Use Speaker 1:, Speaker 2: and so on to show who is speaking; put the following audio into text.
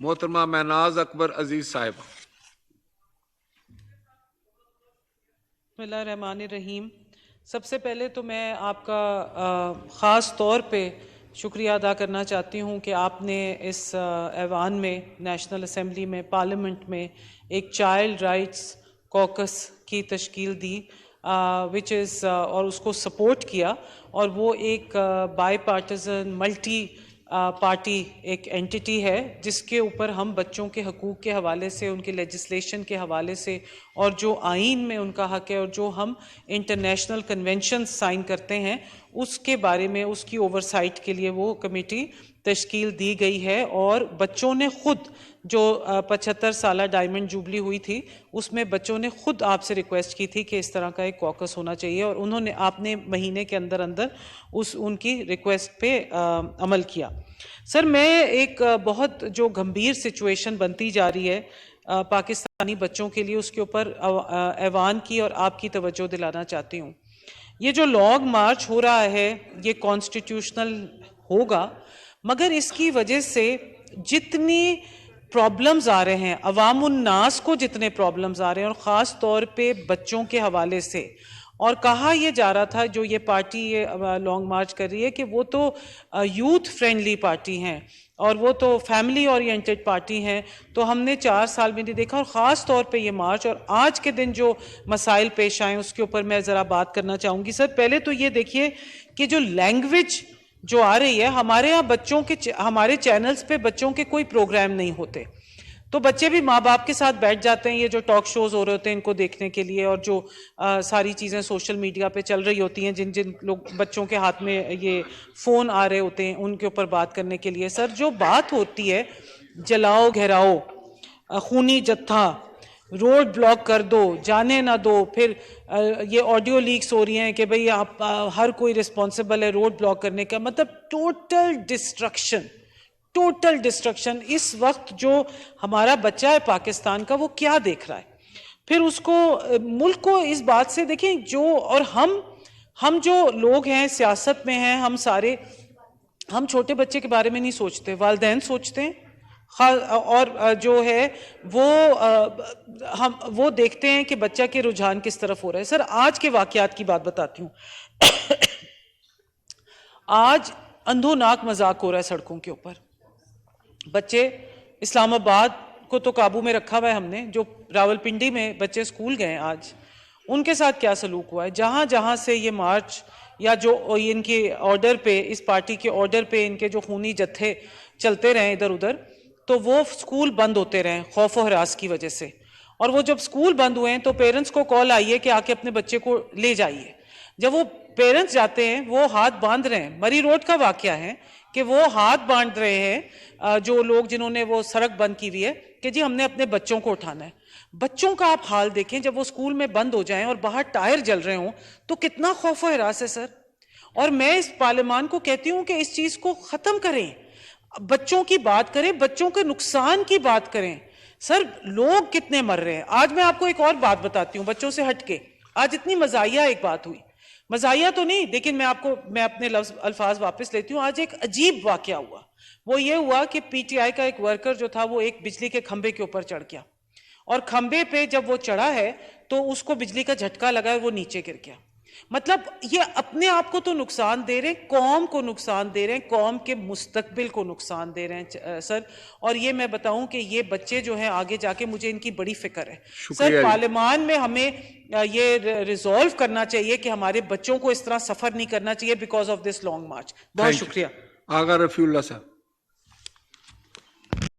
Speaker 1: محترمہ مہناز اکبر عزیز صاحبہ.
Speaker 2: بسم اللہ الرحمن الرحیم. سب سے پہلے تو میں آپ کا خاص طور پہ شکریہ ادا کرنا چاہتی ہوں کہ آپ نے اس ایوان میں، نیشنل اسمبلی میں، پارلیمنٹ میں ایک چائلڈ رائٹس کوکس کی تشکیل دی اور اس کو سپورٹ کیا، اور وہ ایک بائی پارٹیزن ملٹی پارٹی ایک اینٹی ہے جس کے اوپر ہم بچوں کے حقوق کے حوالے سے، ان کے لیجسلیشن کے حوالے سے، اور جو آئین میں ان کا حق ہے اور جو ہم انٹرنیشنل کنونشن سائن کرتے ہیں اس کے بارے میں اس کی اوورسائٹ کے لیے وہ کمیٹی تشکیل دی گئی ہے. اور بچوں نے خود، جو 75 سالہ ڈائمنڈ جوبلی ہوئی تھی اس میں بچوں نے خود آپ سے ریکویسٹ کی تھی کہ اس طرح کا ایک کوکس ہونا چاہیے، اور انہوں نے، آپ نے مہینے کے اندر ان کی ریکویسٹ پہ عمل کیا. سر، میں ایک بہت جو گمبھیر سچویشن بنتی جا رہی ہے پاکستانی بچوں کے لیے، اس کے اوپر ایوان کی اور آپ کی توجہ دلانا چاہتی ہوں. یہ جو لانگ مارچ ہو رہا ہے یہ کانسٹیٹیوشنل ہوگا، مگر اس کی وجہ سے جتنی پرابلمز آ رہے ہیں، عوام الناس کو جتنے پرابلمز آ رہے ہیں، اور خاص طور پہ بچوں کے حوالے سے، اور کہا یہ جا رہا تھا جو یہ پارٹی یہ لانگ مارچ کر رہی ہے کہ وہ تو یوتھ فرینڈلی پارٹی ہیں اور وہ تو فیملی اورینٹڈ پارٹی ہیں، تو ہم نے 4 سال میں نہیں دیکھا. اور خاص طور پہ یہ مارچ اور آج کے دن جو مسائل پیش آئیں اس کے اوپر میں ذرا بات کرنا چاہوں گی. سر، پہلے تو یہ دیکھیے کہ جو لینگویج جو آ رہی ہے، ہمارے ہاں بچوں کے، ہمارے چینلز پہ بچوں کے کوئی پروگرام نہیں ہوتے، تو بچے بھی ماں باپ کے ساتھ بیٹھ جاتے ہیں یہ جو ٹاک شوز ہو رہے ہوتے ہیں ان کو دیکھنے کے لیے، اور جو ساری چیزیں سوشل میڈیا پہ چل رہی ہوتی ہیں، جن لوگ بچوں کے ہاتھ میں یہ فون آ رہے ہوتے ہیں ان کے اوپر بات کرنے کے لیے. سر، جو بات ہوتی ہے جلاؤ گھیراؤ، خونی جتھا، روڈ بلاک کر دو، جانے نہ دو، پھر یہ آڈیو لیکس ہو رہی ہیں کہ بھئی آپ ہر کوئی رسپانسبل ہے روڈ بلاک کرنے کا، مطلب ٹوٹل ڈسٹرکشن. اس وقت جو ہمارا بچہ ہے پاکستان کا وہ کیا دیکھ رہا ہے؟ پھر اس کو، ملک کو اس بات سے دیکھیں جو، اور ہم جو لوگ ہیں سیاست میں ہیں، ہم سارے، ہم چھوٹے بچے کے بارے میں نہیں سوچتے، والدین سوچتے ہیں، اور جو ہے وہ دیکھتے ہیں کہ بچہ کے رجحان کس طرف ہو رہا ہے. سر، آج کے واقعات کی بات بتاتی ہوں. آج اندھوناک مذاق ہو رہا ہے سڑکوں کے اوپر. بچے اسلام آباد کو تو قابو میں رکھا ہوا ہے ہم نے، جو راولپنڈی میں بچے اسکول گئے آج، ان کے ساتھ کیا سلوک ہوا ہے؟ جہاں سے یہ مارچ یا جو ان کے آرڈر پہ، اس پارٹی کے آرڈر پہ ان کے جو خونی جتھے چلتے رہے ادھر ادھر، تو وہ اسکول بند ہوتے رہے خوف و ہراس کی وجہ سے. اور وہ جب اسکول بند ہوئے ہیں تو پیرنٹس کو کال آئی ہے کہ آ کے اپنے بچے کو لے جائیے. جب وہ پیرنٹس جاتے ہیں وہ ہاتھ باندھ رہے ہیں. مری روڈ کا واقعہ ہے کہ وہ ہاتھ باندھ رہے ہیں جو لوگ جنہوں نے وہ سڑک بند کی ہوئی ہے کہ جی ہم نے اپنے بچوں کو اٹھانا ہے. بچوں کا آپ حال دیکھیں جب وہ اسکول میں بند ہو جائیں اور باہر ٹائر جل رہے ہوں تو کتنا خوف و ہراس ہے. سر، اور میں اس پارلیمان کو کہتی ہوں کہ اس چیز کو ختم کریں، بچوں کی بات کریں، بچوں کے نقصان کی بات کریں. سر، لوگ کتنے مر رہے ہیں. آج میں آپ کو ایک اور بات بتاتی ہوں بچوں سے ہٹ کے. آج اتنی مزاحیہ ایک بات ہوئی، مزاحیہ تو نہیں لیکن میں اپنے الفاظ واپس لیتی ہوں. آج ایک عجیب واقعہ ہوا. وہ یہ ہوا کہ پی ٹی آئی کا ایک ورکر جو تھا وہ ایک بجلی کے کھمبے کے اوپر چڑھ گیا، اور کھمبے پہ جب وہ چڑھا ہے تو اس کو بجلی کا جھٹکا لگا اور وہ نیچے گر گیا. مطلب یہ اپنے آپ کو تو نقصان دے رہے ہیں، قوم کو نقصان دے رہے ہیں، قوم کے مستقبل کو نقصان دے رہے ہیں. سر، اور یہ میں بتاؤں کہ یہ بچے جو ہیں آگے جا کے مجھے ان کی بڑی فکر ہے. سر، پارلیمان میں ہمیں یہ ریزولو کرنا چاہیے کہ ہمارے بچوں کو اس طرح سفر نہیں کرنا چاہیے because of this long march. بہت شکریہ.
Speaker 1: آغا رفیع اللہ صاحب.